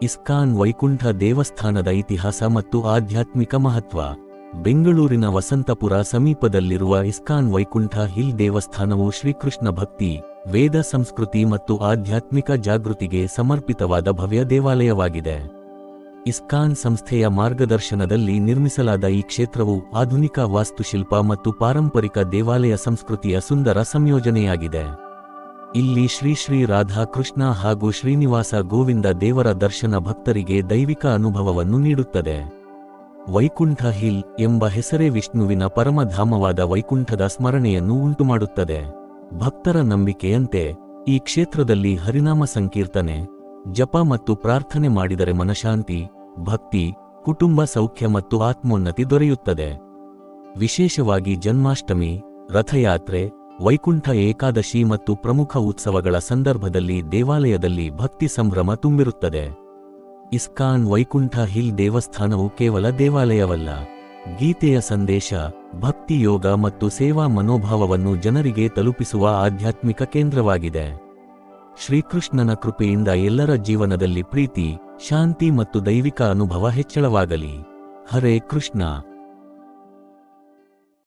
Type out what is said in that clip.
ISKCON Vaikuntha ದೇವಸ್ಥಾನದ ಇತಿಹಾಸ ಮತ್ತು ಆಧ್ಯಾತ್ಮಿಕ ಮಹತ್ವ. ಬೆಂಗಳೂರಿನ ವಸಂತಪುರ ಸಮೀಪದಲ್ಲಿರುವ ಇಸ್ಕಾನ್ ವೈಕುಂಠ ಹಿಲ್ ದೇವಸ್ಥಾನವು ಶ್ರೀಕೃಷ್ಣ ಭಕ್ತಿ, ವೇದ ಸಂಸ್ಕೃತಿ ಮತ್ತು ಆಧ್ಯಾತ್ಮಿಕ ಜಾಗೃತಿಗೆ ಸಮರ್ಪಿತವಾದ ಭವ್ಯ ದೇವಾಲಯವಾಗಿದೆ. ಇಸ್ಕಾನ್ ಸಂಸ್ಥೆಯ ಮಾರ್ಗದರ್ಶನದಲ್ಲಿ ನಿರ್ಮಿಸಲಾದ ಈ ಕ್ಷೇತ್ರವು ಆಧುನಿಕ ವಾಸ್ತುಶಿಲ್ಪ ಮತ್ತು ಪಾರಂಪರಿಕ ದೇವಾಲಯ ಸಂಸ್ಕೃತಿಯ ಸುಂದರ ಸಂಯೋಜನೆಯಾಗಿದೆ. ಇಲ್ಲಿ ಶ್ರೀ ಶ್ರೀ ರಾಧಾ ಕೃಷ್ಣ ಹಾಗೂ ಶ್ರೀನಿವಾಸ ಗೋವಿಂದ ದೇವರ ದರ್ಶನ ಭಕ್ತರಿಗೆ ದೈವಿಕ ಅನುಭವವನ್ನು ನೀಡುತ್ತದೆ. ವೈಕುಂಠ ಹಿಲ್ ಎಂಬ ಹೆಸರೇ ವಿಷ್ಣುವಿನ ಪರಮಧಾಮವಾದ ವೈಕುಂಠದ ಸ್ಮರಣೆಯನ್ನು ಉಂಟುಮಾಡುತ್ತದೆ. ಭಕ್ತರ ನಂಬಿಕೆಯಂತೆ ಈ ಕ್ಷೇತ್ರದಲ್ಲಿ ಹರಿನಾಮ ಸಂಕೀರ್ತನೆ, ಜಪ ಮತ್ತು ಪ್ರಾರ್ಥನೆ ಮಾಡಿದರೆ ಮನಶಾಂತಿ, ಭಕ್ತಿ, ಕುಟುಂಬ ಸೌಖ್ಯ ಮತ್ತು ಆತ್ಮೋನ್ನತಿ ದೊರೆಯುತ್ತದೆ. ವಿಶೇಷವಾಗಿ ಜನ್ಮಾಷ್ಟಮಿ, ರಥಯಾತ್ರೆ, ವೈಕುಂಠ ಏಕಾದಶಿ ಮತ್ತು ಪ್ರಮುಖ ಉತ್ಸವಗಳ ಸಂದರ್ಭದಲ್ಲಿ ದೇವಾಲಯದಲ್ಲಿ ಭಕ್ತಿ ಸಂಭ್ರಮ ತುಂಬಿರುತ್ತದೆ. ಇಸ್ಕಾನ್ ವೈಕುಂಠ ಹಿಲ್ ದೇವಸ್ಥಾನವು ಕೇವಲ ದೇವಾಲಯವಲ್ಲ, ಗೀತೆಯ ಸಂದೇಶ, ಭಕ್ತಿ ಯೋಗ ಮತ್ತು ಸೇವಾ ಮನೋಭಾವವನ್ನು ಜನರಿಗೆ ತಲುಪಿಸುವ ಆಧ್ಯಾತ್ಮಿಕ ಕೇಂದ್ರವಾಗಿದೆ. ಶ್ರೀಕೃಷ್ಣನ ಕೃಪೆಯಿಂದ ಎಲ್ಲರ ಜೀವನದಲ್ಲಿ ಪ್ರೀತಿ, ಶಾಂತಿ ಮತ್ತು ದೈವಿಕ ಅನುಭವ ಹೆಚ್ಚಳವಾಗಲಿ. ಹರೇ ಕೃಷ್ಣ.